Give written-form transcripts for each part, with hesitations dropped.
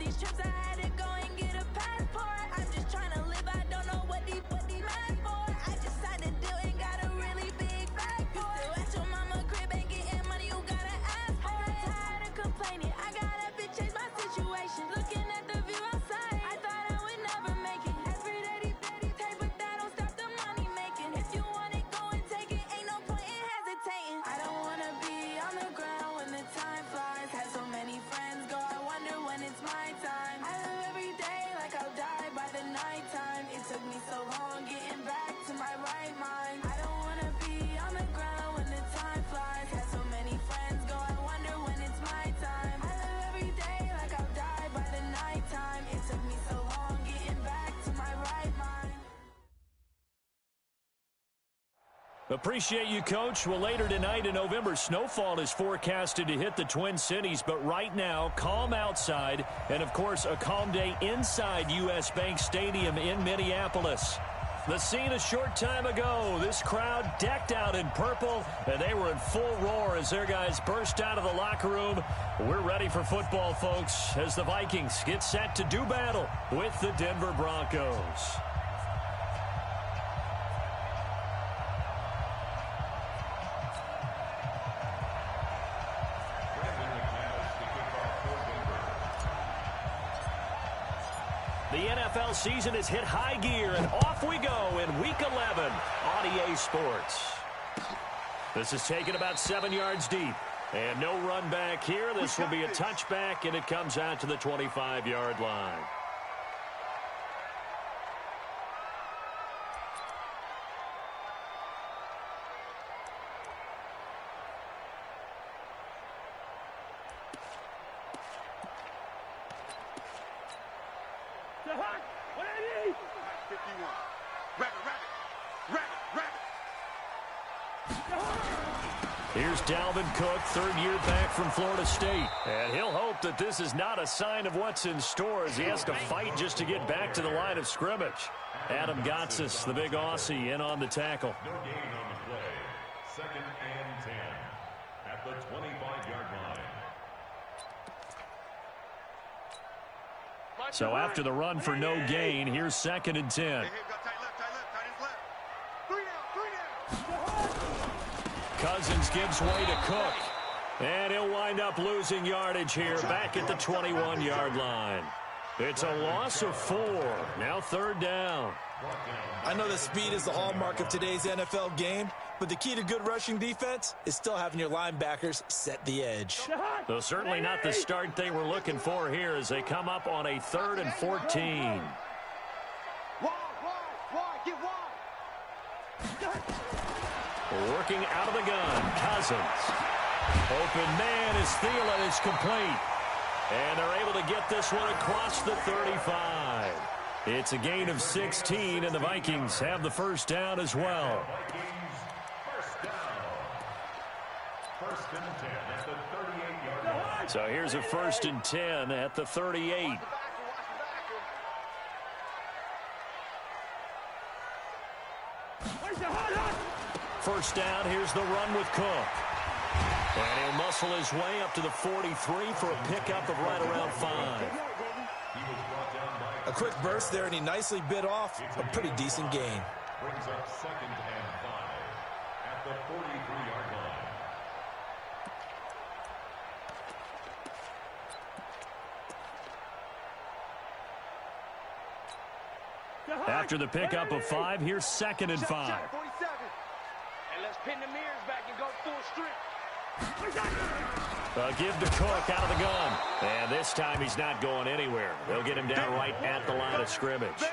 these trips, I had to go and get a passport. I'm just trying to live, I don't know what these mad for. I just signed a deal and got a really big bag for it. You still at your mama crib, ain't getting money, you gotta ask for it. I'm tired of complaining, I gotta bitch change my situation. Looking at the view outside, I thought I would never make it. Every day, take, but that don't stop the money making. If you want it, go and take it, ain't no point in hesitating. I don't wanna be on the ground when the time flies. Had so many friends go, I wonder when it's my time. I live every day like I'll die by the nighttime. It took me so long getting back to my right mind. I don't wanna be on the ground when the time flies. Had so many friends go, I wonder when it's my time. I live every day like I'll die by the nighttime. It took me so long getting back to my right mind. Appreciate you, Coach. Well, later tonight, a November snowfall is forecasted to hit the Twin Cities, but right now, calm outside, and of course, a calm day inside U.S. Bank Stadium in Minneapolis. The scene a short time ago, this crowd decked out in purple, and they were in full roar as their guys burst out of the locker room. We're ready for football, folks, as the Vikings get set to do battle with the Denver Broncos. The NFL season has hit high gear, and off we go in Week 11 on EA Sports. This is taken about 7 yards deep, and no run back here. This will be a touchback, and it comes out to the 25-yard line. Here's Dalvin Cook, third year back from Florida State. And he'll hope that this is not a sign of what's in store as he has to fight just to get back to the line of scrimmage. Adam Gotsis, the big Aussie, in on the tackle. No gain on the play. 2nd and 10 at the 25-yard line. So after the run for no gain, here's 2nd and 10. Cousins gives way to Cook. And he'll wind up losing yardage here back at the 21-yard line. It's a loss of 4. Now 3rd down. I know that speed is the hallmark of today's NFL game, but the key to good rushing defense is still having your linebackers set the edge. Though certainly not the start they were looking for here as they come up on a 3rd and 14. Working out of the gun, Cousins. Open man is Thielen, is complete. And they're able to get this one across the 35. It's a gain of 16, and the Vikings have the first down as well. First and 10 at the 38-yard line. So here's a 1st and 10 at the 38. First down, here's the run with Cook. And he'll muscle his way up to the 43 for a pickup of right around 5. A quick burst there, and he nicely bit off a pretty decent gain. Brings up 2nd and 5 at the 43-yard line. After the pickup of 5, here's 2nd and 5. And let's pin the mirrors back and go full strip. A give to Cook out of the gun. And this time he's not going anywhere. They'll get him down right at the line of scrimmage.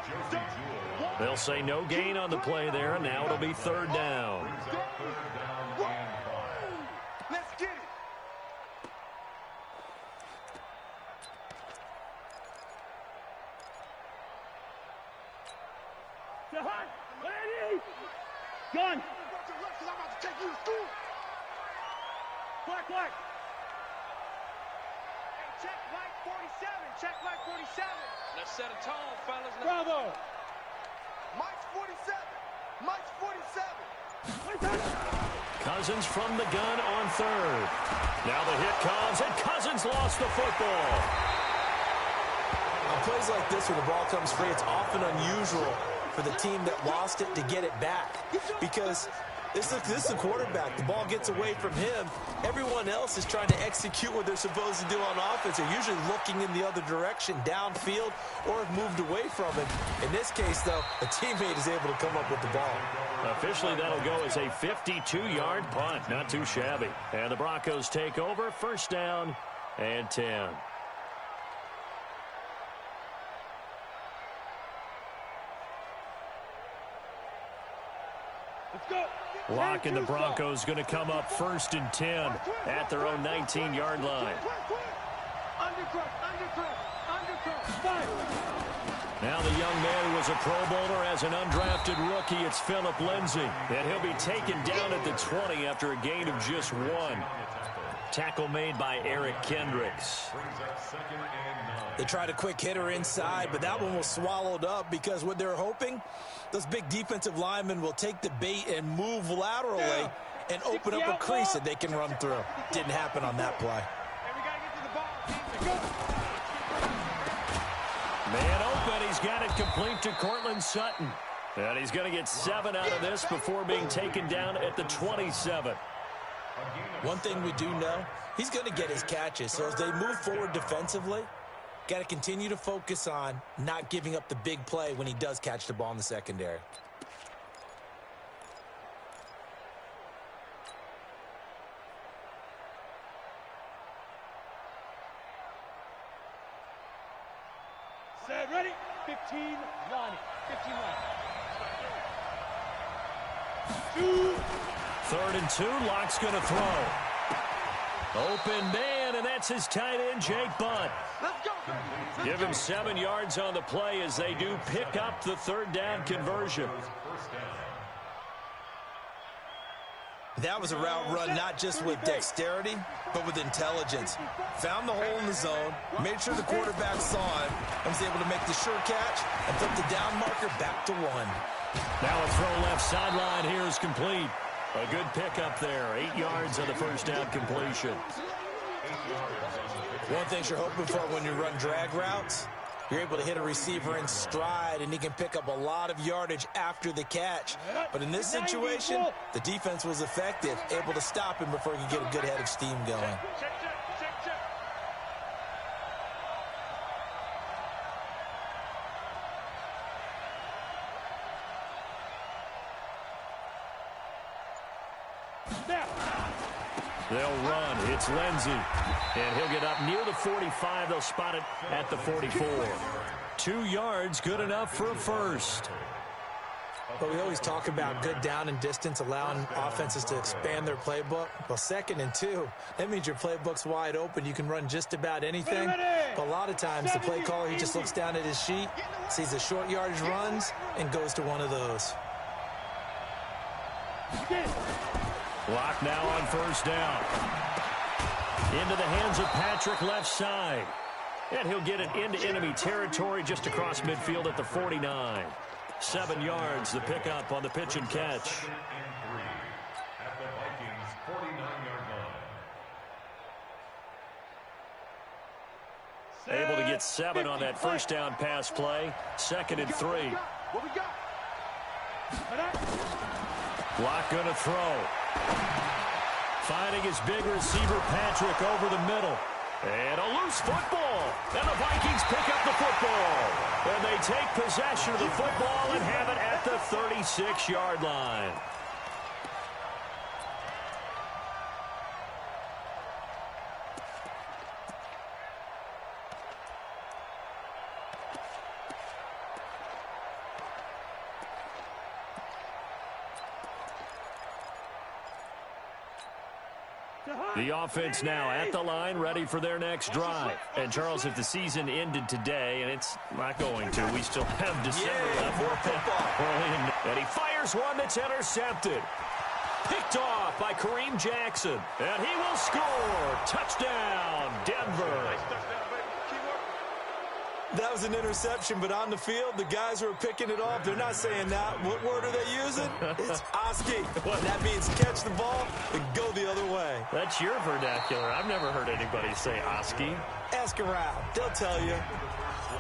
They'll say no gain on the play there, and now it'll be 3rd down. Let's get it. Gun. I'm about to take you to school. Black. Hey, check Mike 47. Check Mike 47. Let's set a tone, fellas. Bravo. Mike's 47. Mike's 47. Cousins from the gun on 3rd. Now the hit comes, and Cousins lost the football. On plays like this where the ball comes free, it's often unusual for the team that lost it to get it back because this is the quarterback. The ball gets away from him. Everyone else is trying to execute what they're supposed to do on offense. They're usually looking in the other direction, downfield, or have moved away from him. In this case, though, a teammate is able to come up with the ball. Officially, that'll go as a 52-yard punt. Not too shabby. And the Broncos take over. First down and 10. Let's go. Lock and the Broncos going to come up first and 10 at their own 19-yard line. Now the young man who was a Pro Bowler as an undrafted rookie, it's Phillip Lindsay. And he'll be taken down at the 20 after a gain of just 1. Tackle made by Eric Kendricks. They tried a quick hitter inside, but that one was swallowed up because what they're hoping, those big defensive linemen will take the bait and move laterally and open up a crease that they can run through. Didn't happen on that play. Man open, he's got it complete to Cortland Sutton. And he's going to get 7 out of this before being taken down at the 27. One thing we do know, he's going to get his catches. So as they move forward defensively, got to continue to focus on not giving up the big play when he does catch the ball in the secondary. Set, ready? 15, line it. 15, line. 2. 3rd and 2, Locke's going to throw. Open man, and that's his tight end, Jake Butt. Let's go. Give him 7 yards on the play as they do pick up the 3rd down conversion. That was a route run not just with dexterity, but with intelligence. Found the hole in the zone, made sure the quarterback saw him, and was able to make the sure catch and put the down marker back to 1. Now a throw left sideline here is complete. A good pickup there. 8 yards on the first down completion. One thing you're hoping for when you run drag routes, you're able to hit a receiver in stride, and he can pick up a lot of yardage after the catch. But in this situation, the defense was effective, able to stop him before he could get a good head of steam going. Check. They'll run. It's Lindsay. And he'll get up near the 45. They'll spot it at the 44. 2 yards, good enough for a first. But we always talk about good down and distance, allowing offenses to expand their playbook. Well, 2nd and 2, that means your playbook's wide open. You can run just about anything. But a lot of times, the play caller, he just looks down at his sheet, sees the short yardage runs, and goes to one of those. Lock now on first down. Into the hands of Patrick left side. And he'll get it into enemy territory just across midfield at the 49. 7 yards, the pickup on the pitch and catch. At the Vikings' 49-yard line. Able to get 7 on that first down pass play. 2nd and 3. What we got? Lock going to throw. Finding his big receiver, Patrick, over the middle. And a loose football. And the Vikings pick up the football. And they take possession of the football and have it at the 36-yard line. The offense now at the line, ready for their next drive. And, Charles, if the season ended today, and it's not going to, we still have December left. More football. And he fires one that's intercepted. Picked off by Kareem Jackson. And he will score. Touchdown, Denver. That was an interception, but on the field, the guys who are picking it off, they're not saying that. What word are they using? It's Oski. That means catch the ball and go the other way. That's your vernacular. I've never heard anybody say Oski. Ask around. They'll tell you.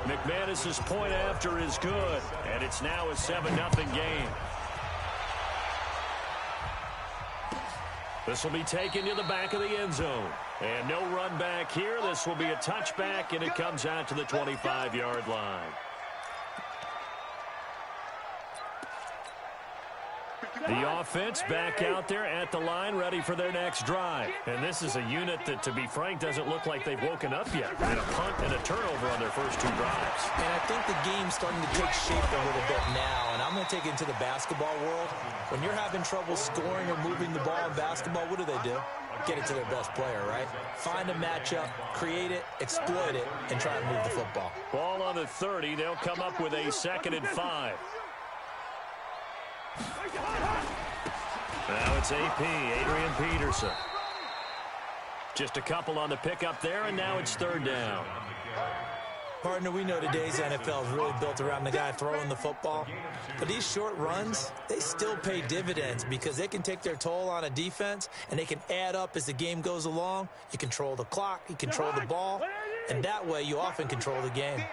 McManus's point after is good, and it's now a 7-0 game. This will be taken to the back of the end zone. And no run back here. This will be a touchback, and it comes out to the 25-yard line. The offense back out there at the line, ready for their next drive. And this is a unit that, to be frank, doesn't look like they've woken up yet. And a punt and a turnover on their first two drives. And I think the game's starting to take shape a little bit now. And I'm going to take it into the basketball world. When you're having trouble scoring or moving the ball in basketball, what do? Get it to their best player, right? Find a matchup, create it, exploit it, and try and move the football. Ball on the 30. They'll come up with a 2nd and 5. Now it's AP, Adrian Peterson. Just a couple on the pickup there, and now it's 3rd down. Partner, we know today's NFL is really built around the guy throwing the football. But these short runs, they still pay dividends because they can take their toll on a defense, and they can add up as the game goes along. You control the clock, you control the ball, and that way you often control the game.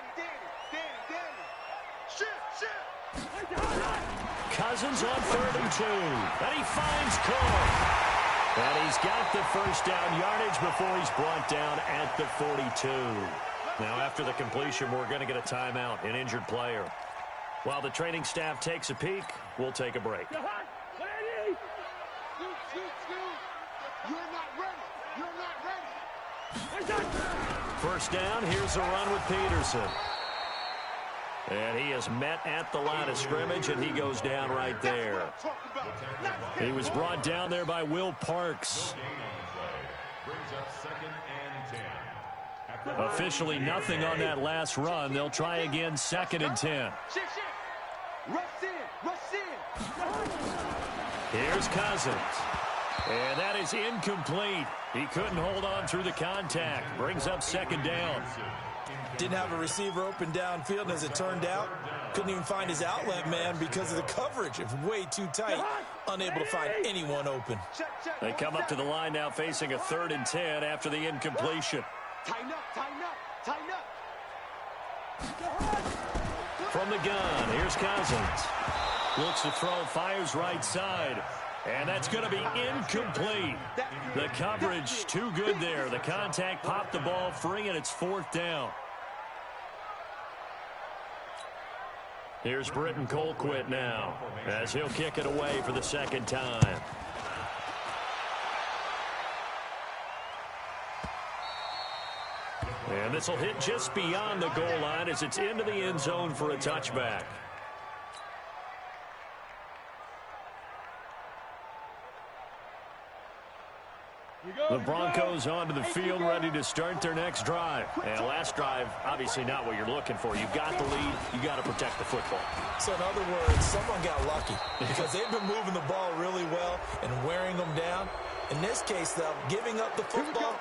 Cousins on 3rd and 2. And he finds Cole. And he's got the first down yardage before he's brought down at the 42. Now, after the completion, we're going to get a timeout, an injured player. While the training staff takes a peek, we'll take a break. You're not ready. First down, here's a run with Peterson. And he is met at the line of scrimmage, and he goes down right there. He was brought down there by Will Parks. Officially nothing on that last run. They'll try again, 2nd and 10. Here's Cousins. And that is incomplete. He couldn't hold on through the contact. Brings up 2nd down. Didn't have a receiver open downfield, and as it turned out, couldn't even find his outlet man because of the coverage. It's way too tight, unable to find anyone open. They come up to the line now facing a 3rd and 10 after the incompletion. Tighten up. From the gun, here's Cousins. Looks to throw, fires right side. And that's going to be incomplete. The coverage too good there. The contact popped the ball free, and it's 4th down. Here's Britton Colquitt now as he'll kick it away for the 2nd time. And this will hit just beyond the goal line as it's into the end zone for a touchback. The Broncos onto the field, ready to start their next drive. And last drive, obviously not what you're looking for. You've got the lead. You got to protect the football. So in other words, someone got lucky because they've been moving the ball really well and wearing them down. In this case, though, giving up the football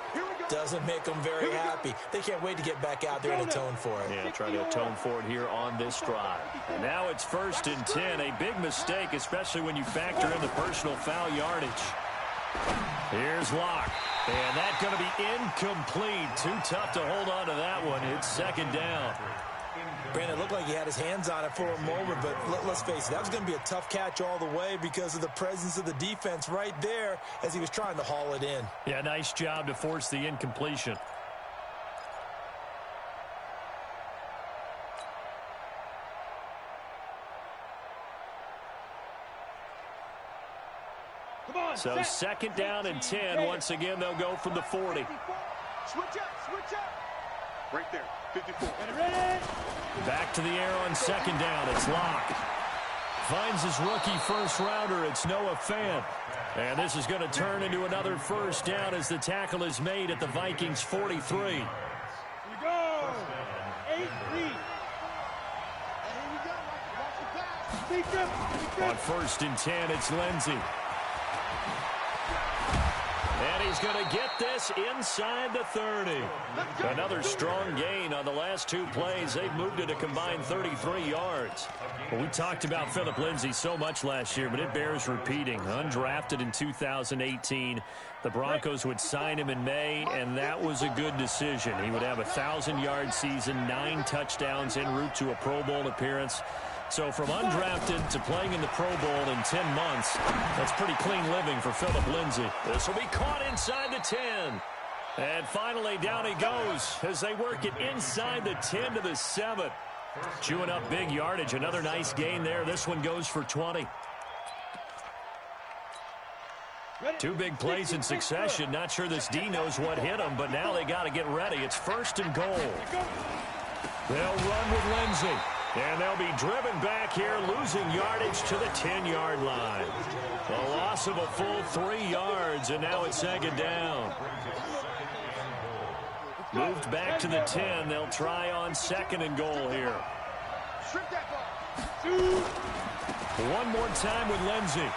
doesn't make them very happy. They can't wait to get back out there and atone for it. Yeah, try to atone for it here on this drive. And now it's 1st and 10. A big mistake, especially when you factor in the personal foul yardage. Here's Locke. And that's going to be incomplete. Too tough to hold on to that one. It's 2nd down. Brandon, it looked like he had his hands on it for a moment, but let's face it, that was going to be a tough catch all the way because of the presence of the defense right there as he was trying to haul it in. Yeah, nice job to force the incompletion. So 2nd down and 10. Once again, they'll go from the 40. Switch up. Right there, 54. Back to the air on 2nd down. It's Locke. Finds his rookie first-rounder. It's Noah Fant. And this is going to turn into another 1st down as the tackle is made at the Vikings' 43. Here we go. 8 lead. Here we go. On 1st and 10, it's Lindsey. And he's going to get this inside the 30. Another strong gain on the last two plays. They've moved it a combined 33 yards. Well, we talked about Phillip Lindsay so much last year, but it bears repeating. Undrafted in 2018. The Broncos would sign him in May, and that was a good decision. He would have a 1,000-yard season, 9 touchdowns en route to a Pro Bowl appearance. So from undrafted to playing in the Pro Bowl in 10 months, that's pretty clean living for Phillip Lindsay. This will be caught inside the 10. And finally, down he goes as they work it inside the 10 to the 7. Chewing up big yardage. Another nice gain there. This one goes for 20. Two big plays in succession. Not sure this D knows what hit him, but now they got to get ready. It's 1st and goal. They'll run with Lindsay. And they'll be driven back here, losing yardage to the 10-yard line. A loss of a full 3 yards, and now it's 2nd down. Moved back to the 10. They'll try on 2nd and goal here. One more time with Lindsay.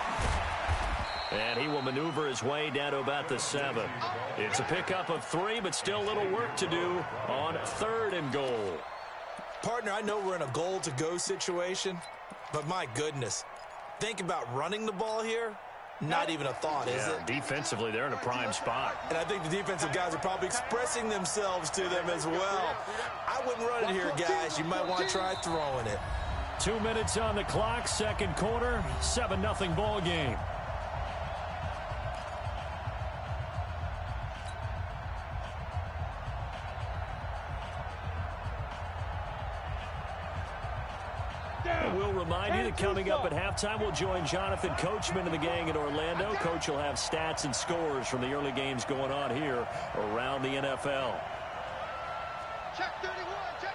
And he will maneuver his way down to about the 7. It's a pickup of 3, but still a little work to do on 3rd and goal. Partner, I know we're in a goal-to-go situation, but my goodness, think about running the ball here. Not even a thought, is it? Defensively, they're in a prime spot. And I think the defensive guys are probably expressing themselves to them as well. I wouldn't run it here, guys. You might want to try throwing it. 2 minutes on the clock, 2nd quarter, 7-0 ball game. We'll remind you that coming up at halftime, we'll join Jonathan Coachman and the gang in Orlando. Coach will have stats and scores from the early games going on here around the NFL. Check 31, check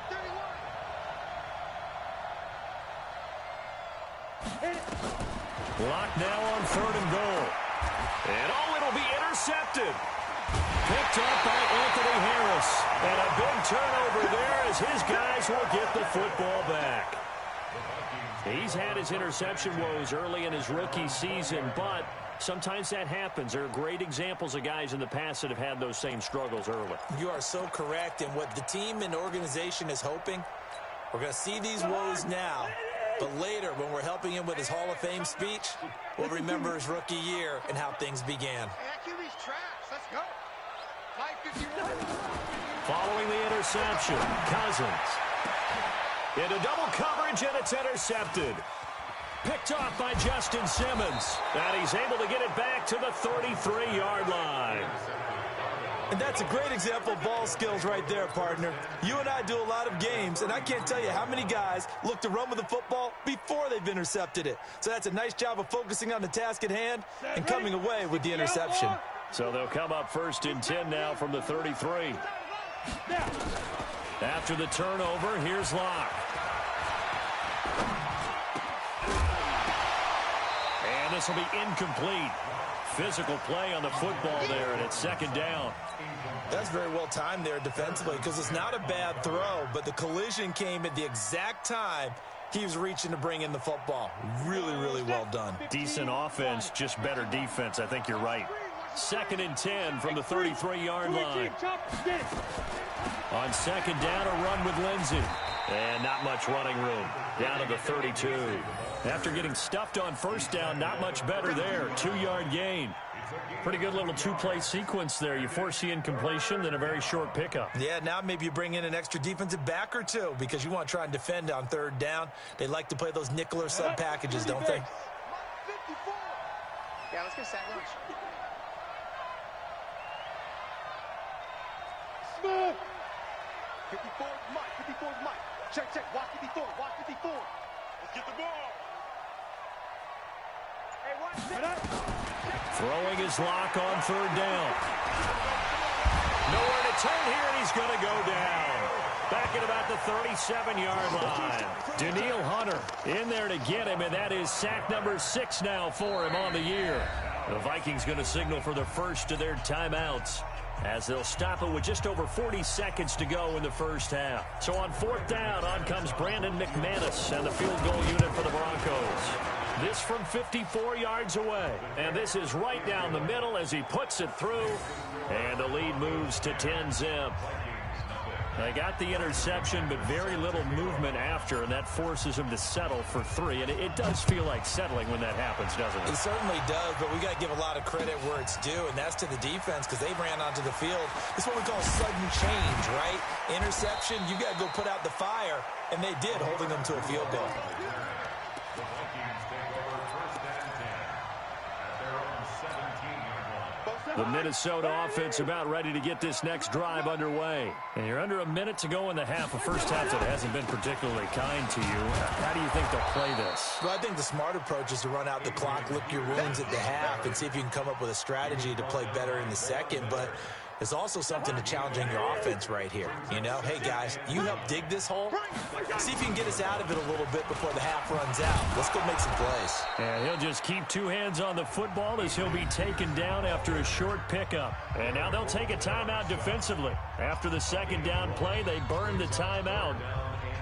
31. Lock now on 3rd and goal. And it'll be intercepted. Picked up by Anthony Harris. And a big turnover there as his guys will get the football back. He's had his interception woes early in his rookie season, but sometimes that happens. There are great examples of guys in the past that have had those same struggles early. You are so correct. And what the team and organization is hoping, we're going to see these woes now, but later when we're helping him with his Hall of Fame speech, we'll remember his rookie year and how things began. QB's trash. Let's go. 5:51. Following the interception, Cousins. Into double coverage, and it's intercepted. Picked off by Justin Simmons. And he's able to get it back to the 33-yard line. And that's a great example of ball skills right there, partner. You and I do a lot of games, and I can't tell you how many guys look to run with the football before they've intercepted it. So that's a nice job of focusing on the task at hand and coming away with the interception. So they'll come up 1st and 10 now from the 33. After the turnover, here's Locke. And this will be incomplete. Physical play on the football there, and it's 2nd down. That's very well timed there defensively because it's not a bad throw, but the collision came at the exact time he was reaching to bring in the football. Really, really well done. Decent offense, just better defense. I think you're right. 2nd and 10 from the 33-yard line. On 2nd down, a run with Lindsay. And not much running room. Down to the 32. After getting stuffed on 1st down, not much better there. 2-yard gain. Pretty good little 2-play sequence there. You force the incompletion, then a very short pickup. Yeah, now maybe you bring in an extra defensive back or two because you want to try and defend on 3rd down. They like to play those nickel or sub packages, don't they? Yeah, let's get sack lunch. Smooth. 54 Mike, 54 Mike. Check, check. Watch 54, watch 54. Let's get the ball. Hey, watch it. Throwing his Lock on 3rd down. Nowhere to turn here, and he's going to go down. Back at about the 37-yard line. Daniil Hunter in there to get him, and that is sack number 6 now for him on the year. The Vikings going to signal for the first of their timeouts. as they'll stop it with just over 40 seconds to go in the first half. So on fourth down, on comes Brandon McManus and the field goal unit for the Broncos. This from 54 yards away. And this is right down the middle as he puts it through. And the lead moves to 10-zip. They got the interception, but very little movement after, and that forces them to settle for 3. And it does feel like settling when that happens, doesn't it? It certainly does, but we got to give a lot of credit where it's due, and that's to the defense because they ran onto the field. It's what we call sudden change, right? Interception, you got to go put out the fire, and they did, holding them to a field goal. The Vikings take over first and 10 at their own 17-yard line. The Minnesota offense about ready to get this next drive underway. And you're under a minute to go in the half. A first half that hasn't been particularly kind to you. How do you think they'll play this? Well, I think the smart approach is to run out the clock, lick your wounds at the half, and see if you can come up with a strategy to play better in the second. But there's also something to challenging your offense right here. You know, hey, guys, you help dig this hole. See if you can get us out of it a little bit before the half runs out. Let's go make some plays. And he'll just keep 2 hands on the football as he'll be taken down after a short pickup. And now they'll take a timeout defensively. After the second down play, they burned the timeout,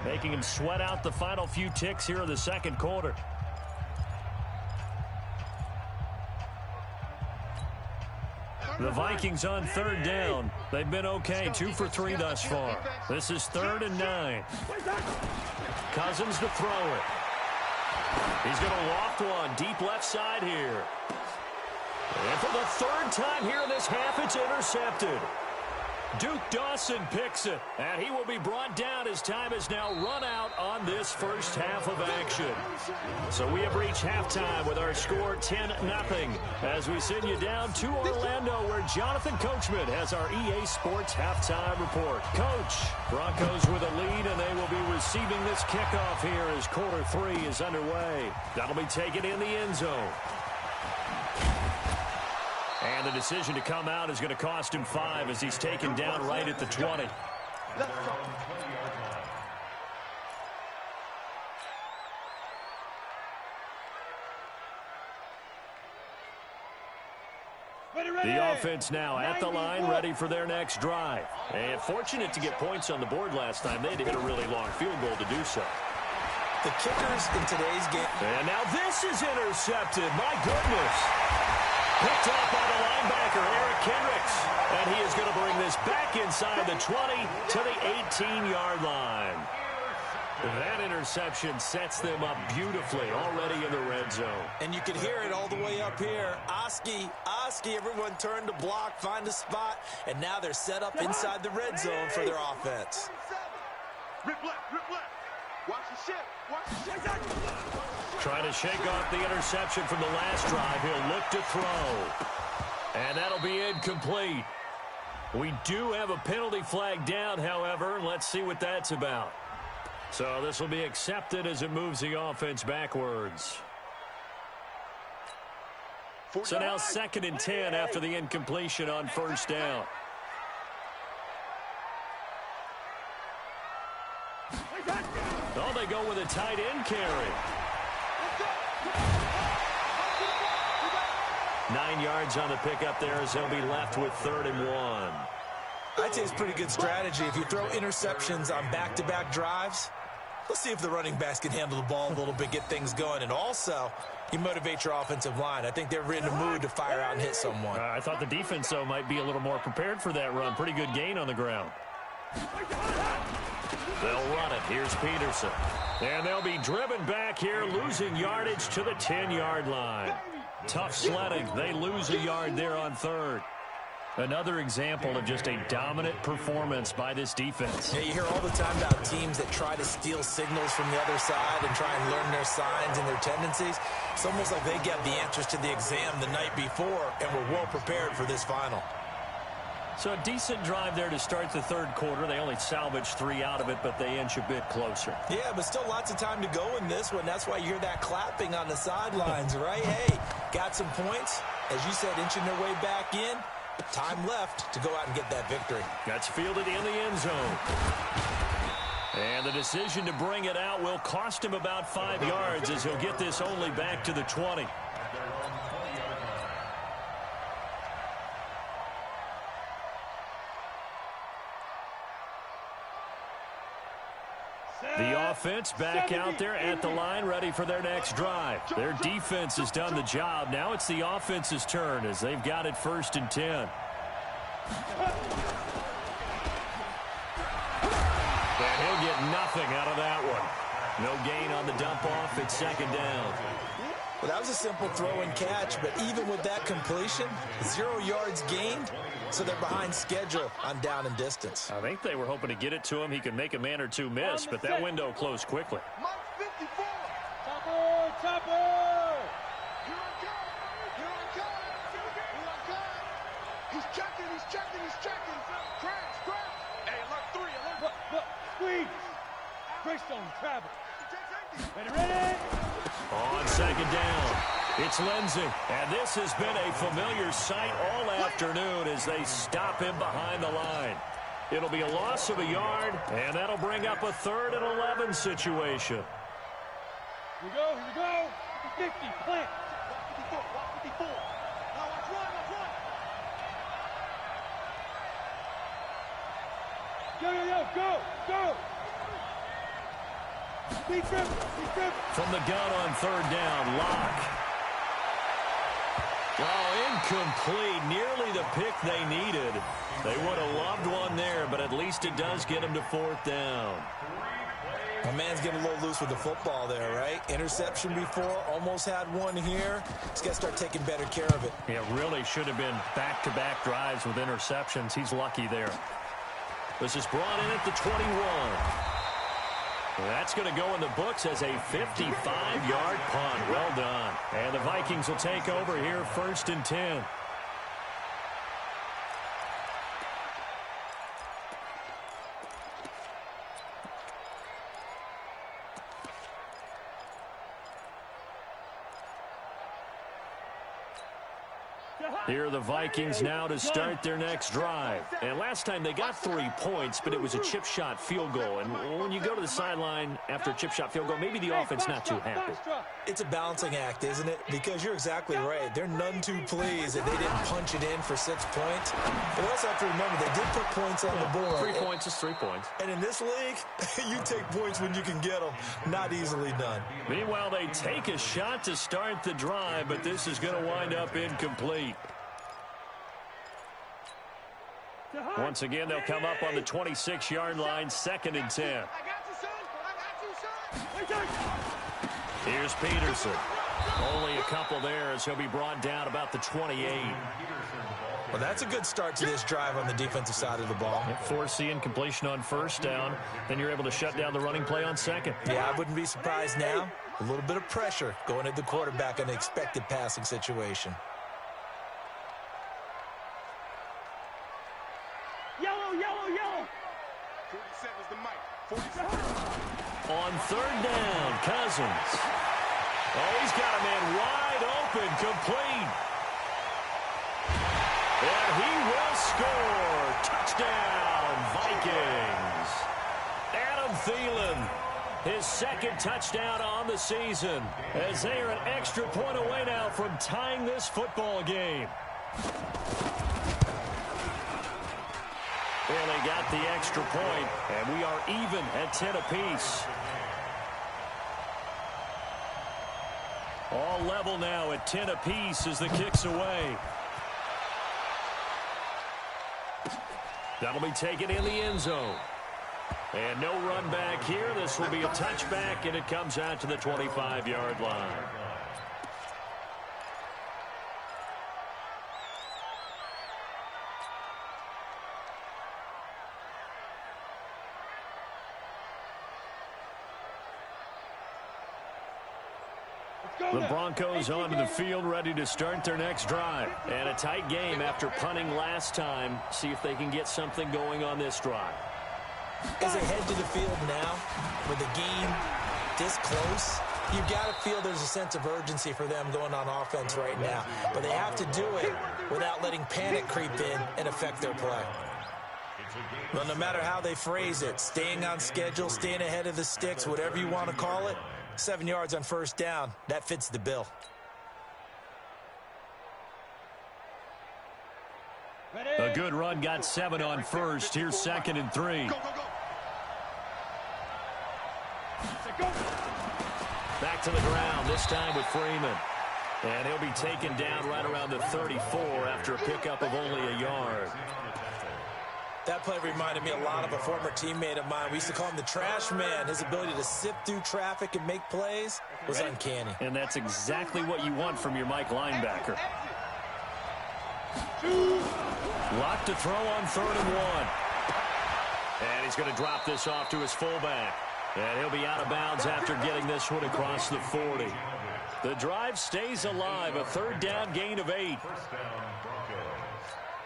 making him sweat out the final few ticks here in the second quarter. The Vikings on third down. They've been okay, 2 for 3 thus far. This is 3rd and 9. Cousins to throw it. He's going to loft one deep left side here. And for the 3rd time here in this half, it's intercepted. Duke Dawson picks it, and he will be brought down as time has now run out on this first half of action. So we have reached halftime with our score 10-0 as we send you down to Orlando where Jonathan Coachman has our EA Sports halftime report. Coach, Broncos with a lead, and they will be receiving this kickoff here as quarter 3 is underway. That'll be taken in the end zone. And the decision to come out is going to cost him 5 as he's taken down right at the 20. The offense now at the line, ready for their next drive. And fortunate to get points on the board last time. They had to hit a really long field goal to do so. The kickers in today's game. And now this is intercepted. My goodness. Picked up by the linebacker, Eric Kendricks. And he is going to bring this back inside the 20 to the 18-yard line. That interception sets them up beautifully already in the red zone. And you can hear it all the way up here. Oski, everyone turned to block, find a spot, and now they're set up inside the red zone for their offense. Rip left. Watch the shit. Trying to shake off the interception from the last drive. He'll look to throw. And that'll be incomplete. We do have a penalty flag down, however. Let's see what that's about. So this will be accepted as it moves the offense backwards. So now 2nd and 10 after the incompletion on first down. Oh, they go with a tight end carry. 9 yards on the pickup there as they'll be left with 3rd and 1. I'd say it's pretty good strategy. If you throw interceptions on back-to-back drives, let's see if the running backs can handle the ball a little bit, get things going. And also, you motivate your offensive line. I think they're in the mood to fire out and hit someone. I thought the defense, though, might be a little more prepared for that run. Pretty good gain on the ground. They'll run it. Here's Peterson. And they'll be driven back here, losing yardage to the 10-yard line. Tough sledding. They lose a yard there on 3rd. Another example of just a dominant performance by this defense. Yeah, you hear all the time about teams that try to steal signals from the other side and try and learn their signs and their tendencies. It's almost like they got the answers to the exam the night before and were well prepared for this final. So a decent drive there to start the 3rd quarter. They only salvaged 3 out of it, but they inch a bit closer. Yeah, but still lots of time to go in this one. That's why you hear that clapping on the sidelines, right? Hey, got some points. As you said, inching their way back in. Time left to go out and get that victory. That's fielded in the end zone. And the decision to bring it out will cost him about 5 yards as he'll get this only back to the 20. The offense back out there at the line, ready for their next drive. Their defense has done the job. Now it's the offense's turn as they've got it 1st and 10. And he'll get nothing out of that one. No gain on the dump off. It's 2nd down. Well, that was a simple throw and catch, but even with that completion, 0 yards gained, so they're behind schedule on down and distance. I think they were hoping to get it to him. He could make a man or two miss, but that window closed quickly. Mike 54. Chopper, chopper. Here I come. Here I come. Here I come. He's checking. He's checking. He's checking. Crash, crash. Hey, alert 3. Alert. Look. Squeeze. Greystone, travel. Ready? On 2nd down, it's Lindsey. And this has been a familiar sight all afternoon as they stop him behind the line. It'll be a loss of a yard, and that'll bring up a 3rd and 11 situation. Here we go. 50, plant. Walk 54. Now let's run. Go. From the gun on 3rd down, Locke. Oh, incomplete. Nearly the pick they needed. They would have loved one there, but at least it does get them to 4th down. My man's getting a little loose with the football there, right? Interception before, almost had one here. He's got to start taking better care of it. Yeah, really should have been back-to-back drives with interceptions. He's lucky there. This is brought in at the 21. That's going to go in the books as a 55-yard punt. Well done. And the Vikings will take over here 1st and 10. Here are the Vikings now to start their next drive. And last time they got 3 points, but it was a chip shot field goal. And when you go to the sideline after a chip shot field goal, maybe the offense not too happy. It's a balancing act, isn't it? Because you're exactly right. They're none too pleased that they didn't punch it in for 6 points. But also have to remember, they did put points on the board. 3 points is 3 points. And in this league, you take points when you can get them. Not easily done. Meanwhile, they take a shot to start the drive, but this is going to wind up incomplete. Once again, they'll come up on the 26-yard line, 2nd and 10. I got you, son. Here's Peterson. Only a couple there as he'll be brought down about the 28. Well, that's a good start to this drive on the defensive side of the ball. Force the incompletion on 1st down. Then you're able to shut down the running play on 2nd. Yeah, I wouldn't be surprised now. A little bit of pressure going at the quarterback in an expected passing situation. Yellow. 47 is the mic. 47. On 3rd down, Cousins. Oh, he's got a man wide open, complete. And he will score. Touchdown, Vikings. Adam Thielen, his 2nd touchdown on the season, as they are an extra point away now from tying this football game. Well, they got the extra point, and we are even at 10 apiece. All level now at 10 apiece as the kick's away. That'll be taken in the end zone. And no run back here. This will be a touchback, and it comes out to the 25-yard line. The Broncos onto the field, ready to start their next drive. And a tight game after punting last time. See if they can get something going on this drive. As they head to the field now, with the game this close, you've got to feel there's a sense of urgency for them going on offense right now. But they have to do it without letting panic creep in and affect their play. Well, no matter how they phrase it, staying on schedule, staying ahead of the sticks, whatever you want to call it, 7 yards on 1st down, that fits the bill. A good run got 7 on 1st. Here's 2nd and 3. Go. Back to the ground, this time with Freeman. And he'll be taken down right around the 34 after a pickup of only a yard. That play reminded me a lot of a former teammate of mine. We used to call him the trash man. His ability to sift through traffic and make plays was uncanny. And that's exactly what you want from your Mike linebacker. Lock to throw on 3rd and 1. And he's going to drop this off to his fullback. And he'll be out of bounds after getting this one across the 40. The drive stays alive, a 3rd down gain of 8.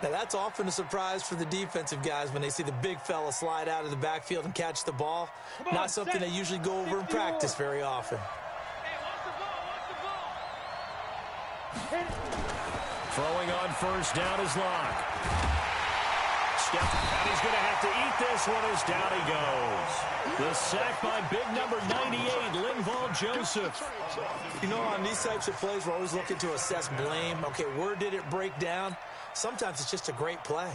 Now, that's often a surprise for the defensive guys when they see the big fella slide out of the backfield and catch the ball. Not something they usually go over in practice very often. Throwing on 1st down is Locke. And he's going to have to eat this one as down he goes. The sack by big number 98, Linval Joseph. You know, on these types of plays, we're always looking to assess blame. Okay, where did it break down? Sometimes it's just a great play.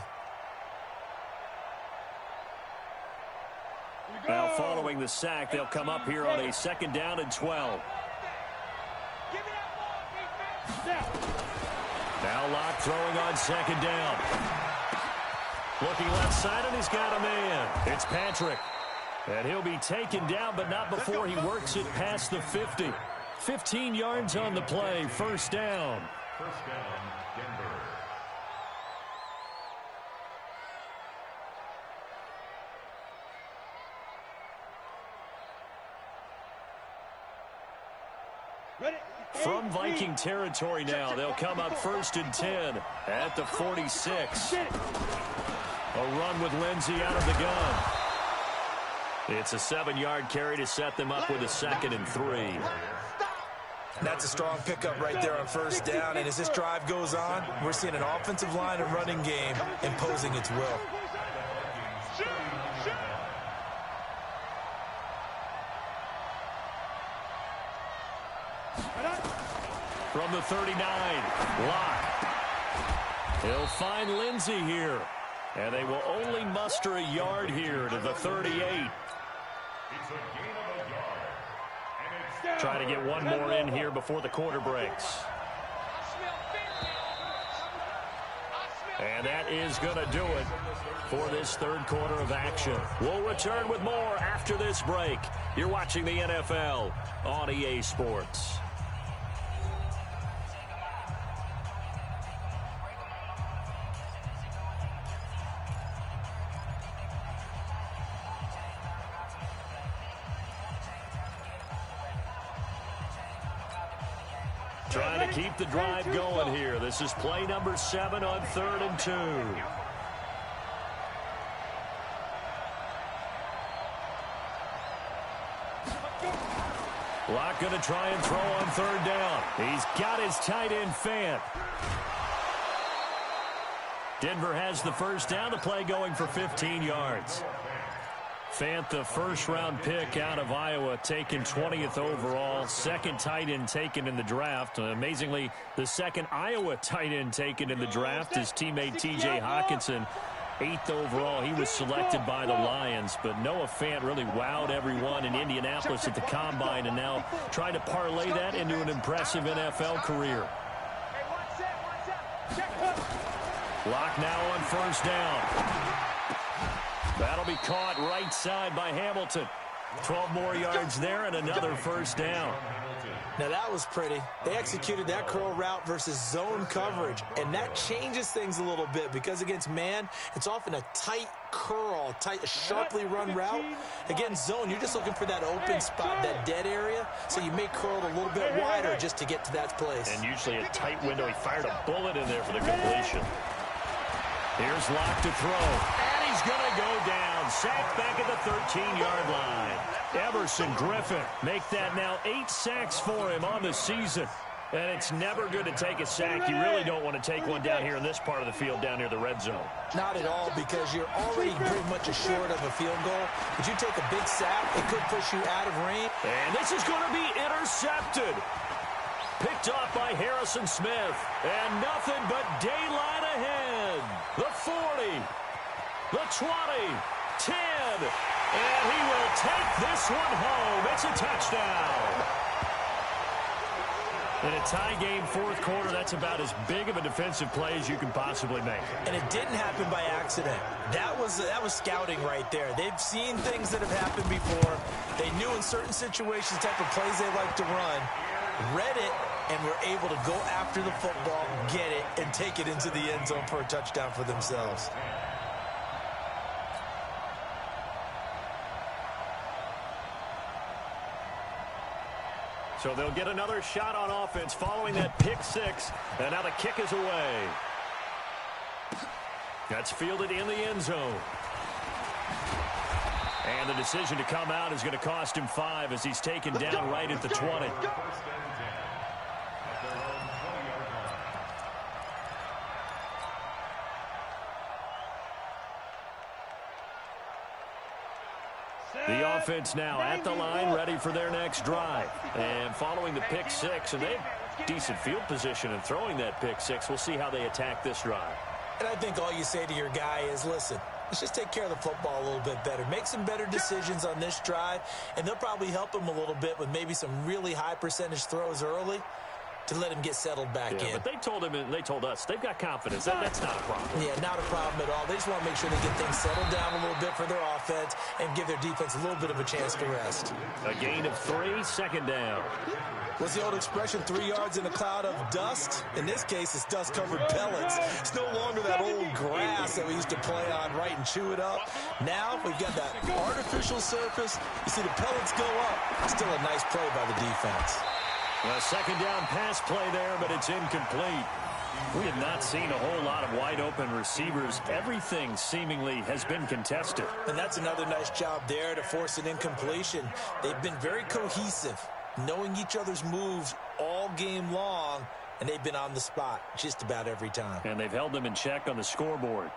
Now, following the sack, they'll come up here on a 2nd down and 12. Now Locke throwing on 2nd down. Looking left side, and he's got a man. It's Patrick. And he'll be taken down, but not before he works it past the 50. 15 yards on the play, 1st down. 1st down, Denver. From Viking territory now, they'll come up 1st and 10 at the 46. A run with Lindsey out of the gun. It's a 7-yard carry to set them up with a 2nd and 3. That's a strong pickup right there on 1st down, and as this drive goes on, we're seeing an offensive line and running game imposing its will. From the 39, Locke. He'll find Lindsey here. And they will only muster a yard here to the 38. It's a gain of a yard. Try to get one more in here before the quarter breaks. And that is going to do it for this 3rd quarter of action. We'll return with more after this break. You're watching the NFL on EA Sports. Trying to keep the drive going here. This is play number 7 on 3rd and 2. Locke going to try and throw on 3rd down. He's got his tight end Fant. Denver has the 1st down. The play going for 15 yards. Fant, the 1st-round pick out of Iowa, taken 20th overall. 2nd tight end taken in the draft. Amazingly, the 2nd Iowa tight end taken in the draft. His teammate T.J. Hawkinson, 8th overall. He was selected by the Lions, but Noah Fant really wowed everyone in Indianapolis at the Combine, and now trying to parlay that into an impressive NFL career. Locke now on 1st down. That'll be caught right side by Hamilton. 12 more yards there and another 1st down. Now that was pretty. They executed that curl route versus zone coverage, and that changes things a little bit because against man, it's often a tight curl, a sharply run route. Against zone, you're just looking for that open spot, that dead area, so you may curl it a little bit wider just to get to that place. And usually a tight window. He fired a bullet in there for the completion. Here's Locke to throw. And he's going to go down. Sacked back at the 13-yard line. Everson Griffin make that now 8 sacks for him on the season. And it's never good to take a sack. You really don't want to take one down here in this part of the field, down near the red zone. Not at all, because you're already pretty much assured of a field goal. But you take a big sack, it could push you out of range. And this is going to be intercepted. Picked off by Harrison Smith. And nothing but daylight ahead. The 40, the 20, 10. And he will take this one home. It's a touchdown. In a tie game, fourth quarter, that's about as big of a defensive play as you can possibly make. And it didn't happen by accident. That was scouting right there. They've seen things that have happened before. They knew in certain situations the type of plays they like to run, read it, and were able to go after the football, get it, and take it into the end zone for a touchdown for themselves. So they'll get another shot on offense following that pick six. And now the kick is away. That's fielded in the end zone. And the decision to come out is going to cost him 5 as he's taken down right at the 20. The offense now at the line, ready for their next drive. And following the pick six, and they have decent field position in throwing that pick six. We'll see how they attack this drive. And I think all you say to your guy is, listen, let's just take care of the football a little bit better. Make some better decisions on this drive, and they'll probably help him a little bit with maybe some really high percentage throws early to let him get settled back in. But they told him, and they told us, they've got confidence. That's not a problem. Yeah, not a problem at all. They just want to make sure they get things settled down a little bit for their offense and give their defense a little bit of a chance to rest. A gain of 3, second down. What's the old expression, 3 yards in a cloud of dust? In this case, it's dust-covered pellets. It's no longer that old grass that we used to play on, right, and chew it up. Now we've got that artificial surface. You see the pellets go up. Still a nice play by the defense. A second down pass play there, but it's incomplete. We have not seen a whole lot of wide-open receivers. Everything seemingly has been contested. And that's another nice job there to force an incompletion. They've been very cohesive, knowing each other's moves all game long, and they've been on the spot just about every time. And they've held them in check on the scoreboard.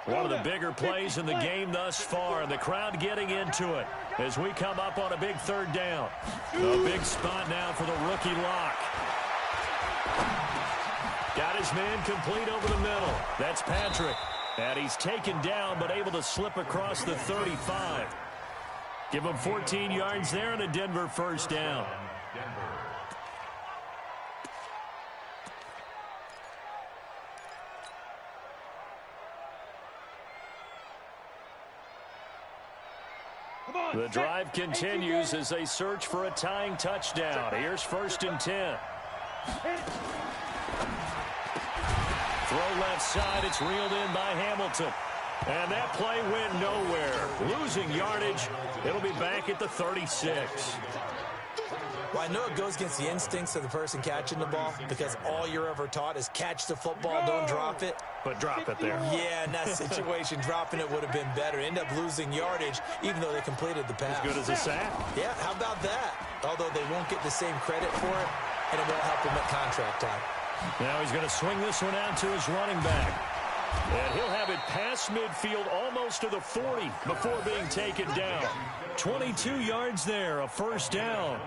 One of the bigger plays in the game thus far, and the crowd getting into it as we come up on a big third down. A big spot now for the rookie lock. Got his man complete over the middle. That's Patrick. And he's taken down, but able to slip across the 35. Give him 14 yards there and a Denver first down. The drive continues as they search for a tying touchdown. Here's 1st and 10. Throw left side. It's reeled in by Hamilton. And that play went nowhere. Losing yardage. It'll be back at the 36. Well, I know it goes against the instincts of the person catching the ball because all you're ever taught is catch the football, don't drop it. But drop it there. Yeah, in that situation, dropping it would have been better. End up losing yardage, even though they completed the pass. As good as a sack. Yeah, how about that? Although they won't get the same credit for it, and it won't help them at contract time. Now he's going to swing this one out to his running back. And he'll have it past midfield almost to the 40 before being taken down. 22 yards there, a first down.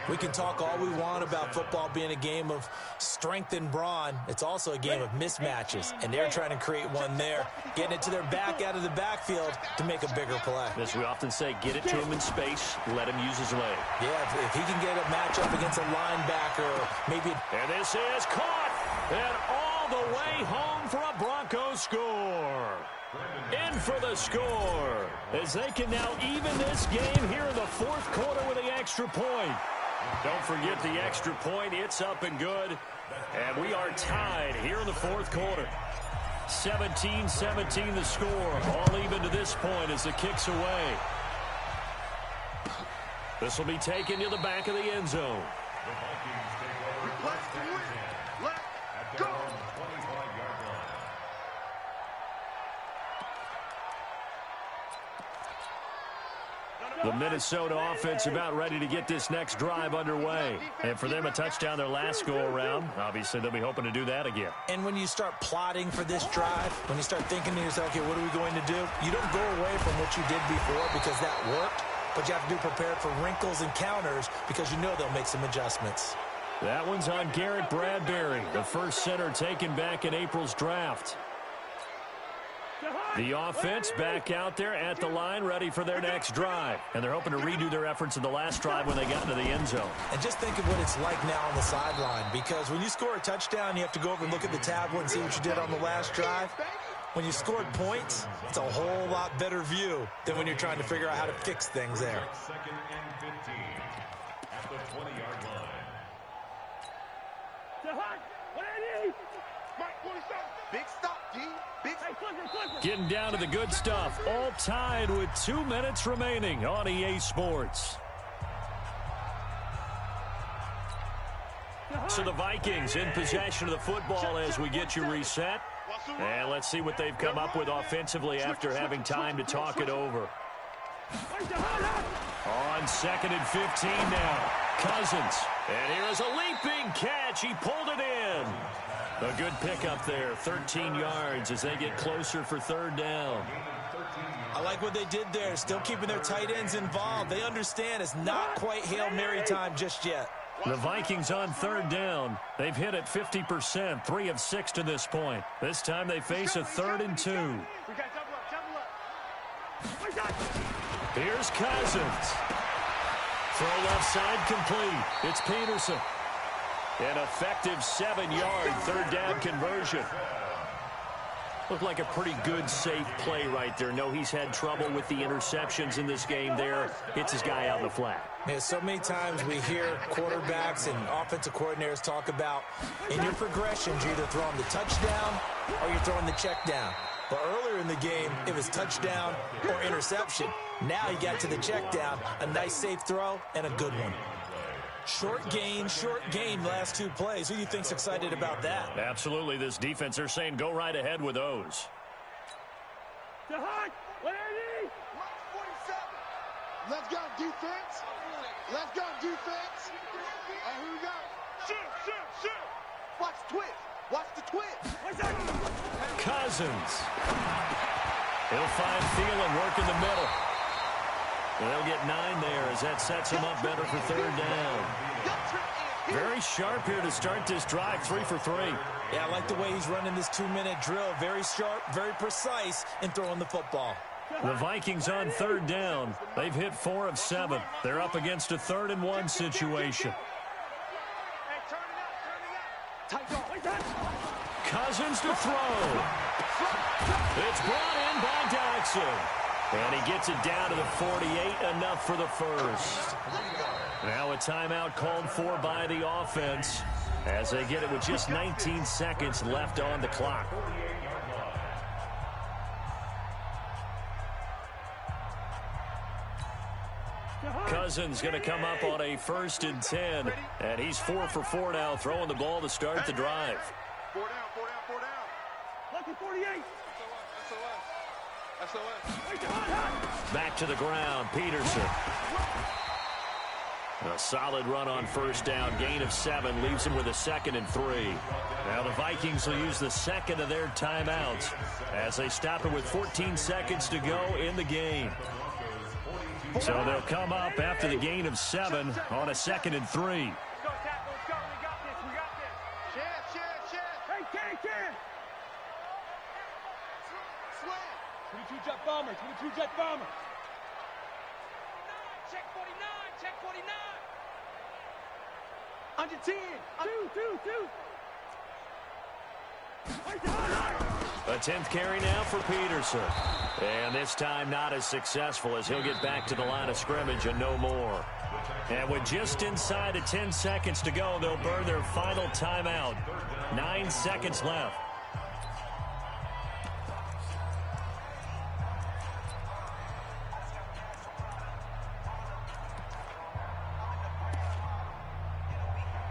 We can talk all we want about football being a game of strength and brawn. It's also a game of mismatches, and they're trying to create one there, getting it to their back out of the backfield to make a bigger play. As we often say, get it to him in space, let him use his leg. Yeah, if he can get a matchup against a linebacker, maybe. And this is caught, and all the way home for a Broncos score. In for the score, as they can now even this game here in the fourth quarter with the extra point. Don't forget the extra point. It's up and good. And we are tied here in the fourth quarter. 17-17 the score. All even to this point as the kick's away. This will be taken to the back of the end zone. Let's go. The Minnesota offense about ready to get this next drive underway. And for them, a touchdown their last go-around. Obviously, they'll be hoping to do that again. And when you start plotting for this drive, when you start thinking to yourself, okay, what are we going to do? You don't go away from what you did before because that worked, but you have to be prepared for wrinkles and counters because you know they'll make some adjustments. That one's on Garrett Bradbury, the first center taken back in April's draft. The offense back out there at the line, ready for their next drive. And they're hoping to redo their efforts in the last drive when they got into the end zone. And just think of what it's like now on the sideline, because when you score a touchdown, you have to go over and look at the tablet and see what you did on the last drive. When you scored points, it's a whole lot better view than when you're trying to figure out how to fix things there. Second and 15 at the 20-yard line. Big stop, G. Big stop. Getting down to the good stuff. All tied with 2 minutes remaining on EA Sports. So the Vikings in possession of the football as we get you reset. And let's see what they've come up with offensively after having time to talk it over. On second and 15 now. Cousins. And here is a leaping catch. He pulled it in. A good pickup there. 13 yards as they get closer for third down. I like what they did there. Still keeping their tight ends involved. They understand it's not quite Hail Mary time just yet. The Vikings on third down. They've hit it 50%, 3 of 6 to this point. This time they face a 3rd and 2. Here's Cousins. Throw left side complete. It's Peterson. An effective 7-yard third down conversion. Looked like a pretty good, safe play right there. No, he's had trouble with the interceptions in this game there. Hits his guy out in the flat. Man, so many times we hear quarterbacks and offensive coordinators talk about in your progressions, you're either throwing the touchdown or you're throwing the check down. But earlier in the game, it was touchdown or interception. Now you got to the check down, a nice safe throw, and a good one. Short gain, last 2 plays. Who do you think's excited about that? Absolutely. This defense, they're saying go right ahead with those. Let's go, defense. Let's go, defense. And here we go. Shoot. Watch the twist. Watch the twist. Cousins. He'll find Thielen, work in the middle. They'll get 9 there as that sets him up better for third down. Very sharp here to start this drive, 3 for 3. Yeah, I like the way he's running this 2-minute drill. Very sharp, very precise in throwing the football. The Vikings on third down. They've hit 4 of 7. They're up against a 3rd and 1 situation. Cousins to throw. It's brought in by Dodson. And he gets it down to the 48, enough for the first. Now a timeout called for by the offense as they get it with just 19 seconds left on the clock. Cousins going to come up on a 1st and 10. And he's 4 for 4 now, throwing the ball to start the drive. 4 down. Lucky 48. Back to the ground, Peterson. A solid run on first down. Gain of 7 leaves him with a 2nd and 3. Now the Vikings will use the second of their timeouts as they stop it with 14 seconds to go in the game. So they'll come up after the gain of 7 on a 2nd and 3. Jet bomber. Check 49. Under 10. A 10th carry now for Peterson. And this time not as successful as he'll get back to the line of scrimmage and no more. And with just inside of 10 seconds to go, they'll burn their final timeout. 9 seconds left.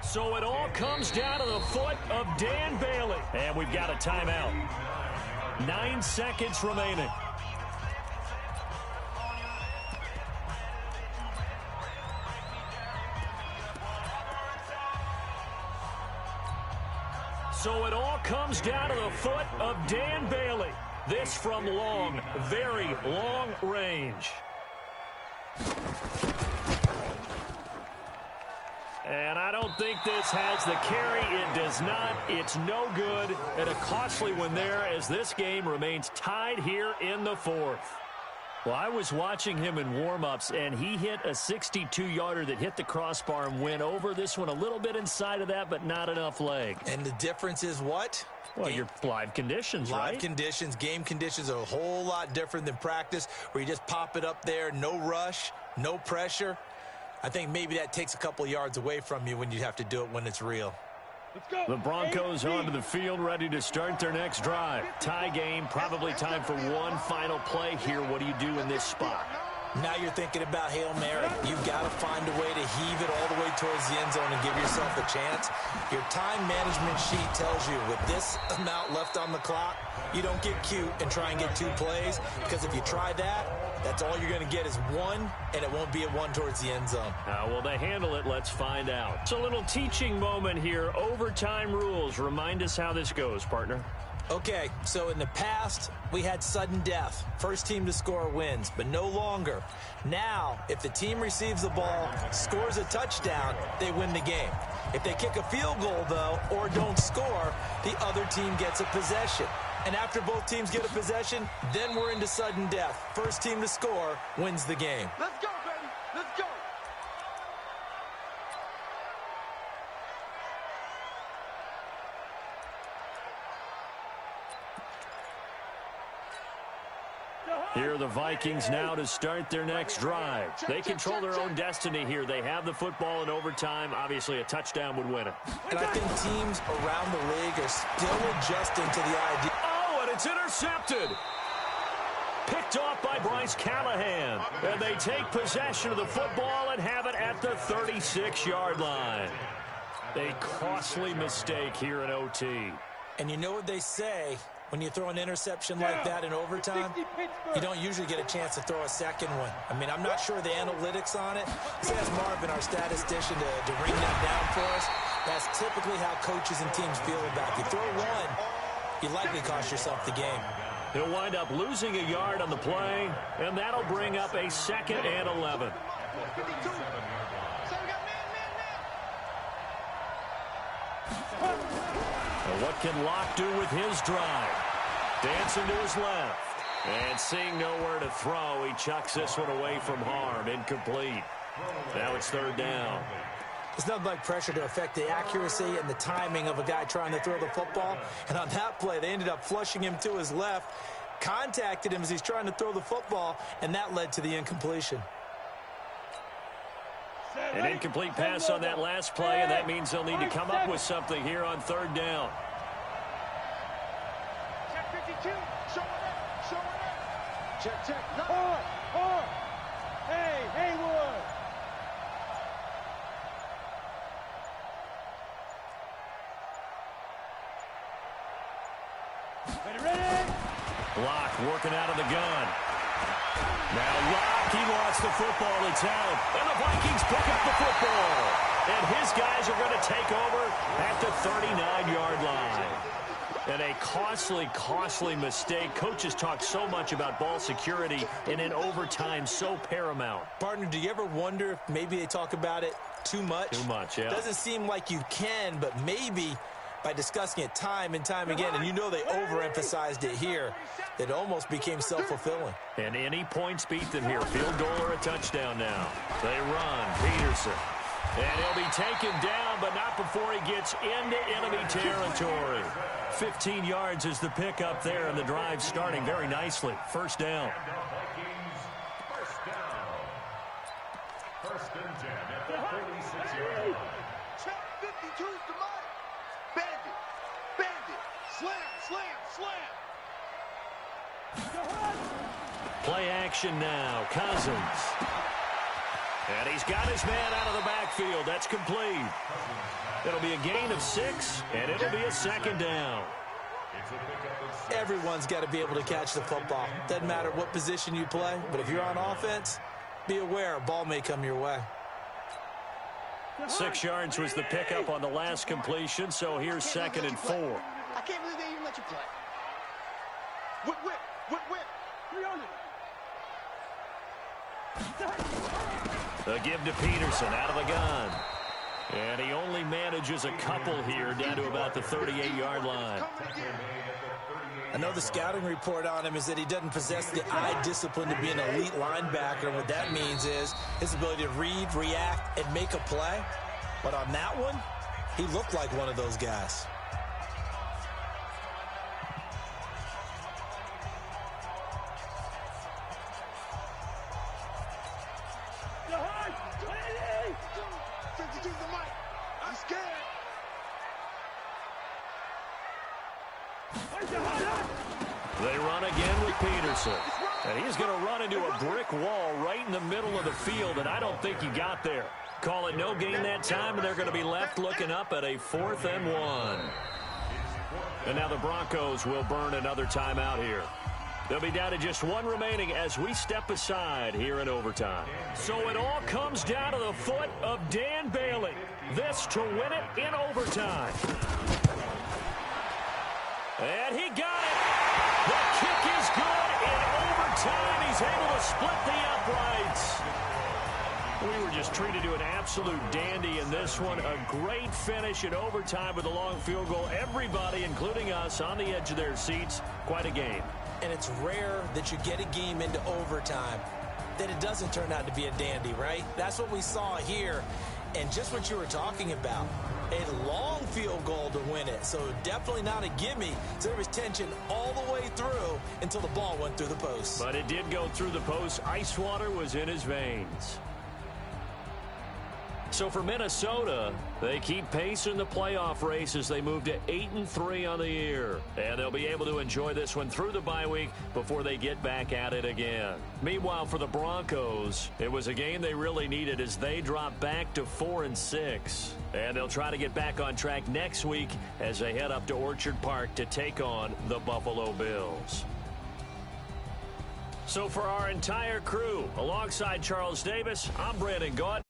So it all comes down to the foot of Dan Bailey. And we've got a timeout. 9 seconds remaining. So it all comes down to the foot of Dan Bailey. This from long, very long range. And I don't think this has the carry. It does not. It's no good. And a costly one there as this game remains tied here in the fourth. Well, I was watching him in warm-ups, and he hit a 62-yarder that hit the crossbar and went over. This one a little bit inside of that, but not enough leg. And the difference is what? Well, your live conditions, right? Live conditions, game conditions are a whole lot different than practice, where you just pop it up there, no rush, no pressure. I think maybe that takes a couple yards away from you when you have to do it when it's real. The Broncos onto the field, ready to start their next drive. Tie game, probably time for one final play here. What do you do in this spot? Now you're thinking about Hail Mary. You've got to find a way to heave it all the way towards the end zone and give yourself a chance. Your time management sheet tells you with this amount left on the clock, you don't get cute and try and get 2 plays, because if you try that, that's all you're going to get is 1, and it won't be a 1 towards the end zone. How will they handle it? Let's find out. It's a little teaching moment here. Overtime rules. Remind us how this goes, partner. Okay, so in the past, we had sudden death. First team to score wins, but no longer. Now, if the team receives the ball, scores a touchdown, they win the game. If they kick a field goal, though, or don't score, the other team gets a possession. And after both teams get a possession, then we're into sudden death. First team to score wins the game. Let's go, baby. Let's go. Here are the Vikings now to start their next drive. They control their own destiny here. They have the football in overtime. Obviously, a touchdown would win it. And I think teams around the league are still adjusting to the idea. Oh, and it's intercepted. Picked off by Bryce Callahan. And they take possession of the football and have it at the 36-yard line. A costly mistake here in OT. And you know what they say, when you throw an interception like that in overtime, you don't usually get a chance to throw a second one. I mean, I'm not sure the analytics on it. Let's ask Marvin, our statistician, to ring that down for us. That's typically how coaches and teams feel about it. You throw one, you likely cost yourself the game. He'll wind up losing a yard on the play, and that'll bring up a 2nd and 11. And what can Locke do with his drive? Dancing to his left. And seeing nowhere to throw, he chucks this one away from harm. Incomplete. Now it's 3rd down. It's nothing like pressure to affect the accuracy and the timing of a guy trying to throw the football. And on that play, they ended up flushing him to his left, contacted him as he's trying to throw the football, and that led to the incompletion. An incomplete pass on that last play, and that means they'll need to come up with something here on 3rd down. Check 52. Show it up. Show it up. Check, check. Hey, Haywood. Ready? Locke working out of the gun. Now Locke, he lost the football. It's out. And the Vikings pick up the football. And his guys are going to take over at the 39-yard line. And a costly mistake. Coaches talk so much about ball security, and in overtime, so paramount. Partner, do you ever wonder if maybe they talk about it too much? Too much, yeah. Doesn't seem like you can, but maybe by discussing it time and time again, and you know they overemphasized it here, it almost became self-fulfilling. And any points beat them here. Field goal or a touchdown now. They run. Peterson. And he'll be taken down, but not before he gets into enemy territory. 15 yards is the pickup there, and the drive starting very nicely. 1st down. First and 10 at the 36-yard line. Check 52's the mark. Bandit. Bandit. Slam, slam, slam. Play action now. Cousins. And he's got his man out of the backfield. That's complete. It'll be a gain of 6, and it'll be a 2nd down. Everyone's got to be able to catch the football. Doesn't matter what position you play, but if you're on offense, be aware a ball may come your way. 6 yards was the pickup on the last completion, so here's 2nd and 4. I can't believe they even let you play. Whip, whip, whip, whip. 300. The give to Peterson out of the gun. And he only manages a couple here down to about the 38-yard line. I know the scouting report on him is that he doesn't possess the eye discipline to be an elite linebacker. And what that means is his ability to read, react, and make a play. But on that one, he looked like one of those guys. I'm scared. They run again with Peterson. And he's going to run into a brick wall right in the middle of the field, and I don't think he got there. Call it no gain that time, and they're going to be left looking up at a 4th and 1. And now the Broncos will burn another timeout here. They'll be down to just one remaining as we step aside here in overtime. So it all comes down to the foot of Dan Bailey. This to win it in overtime. And he got it. The kick is good in overtime. He's able to split the uprights. We were just treated to an absolute dandy in this one. A great finish in overtime with a long field goal. Everybody, including us, on the edge of their seats. Quite a game. And it's rare that you get a game into overtime that it doesn't turn out to be a dandy, right? That's what we saw here. And just what you were talking about, a long field goal to win it. So definitely not a gimme. So there was tension all the way through until the ball went through the post. But it did go through the post. Ice water was in his veins. So for Minnesota, they keep pace in the playoff race as they move to 8-3 on the year. And they'll be able to enjoy this one through the bye week before they get back at it again. Meanwhile, for the Broncos, it was a game they really needed as they drop back to 4-6. And they'll try to get back on track next week as they head up to Orchard Park to take on the Buffalo Bills. So for our entire crew, alongside Charles Davis, I'm Brandon Gaunt.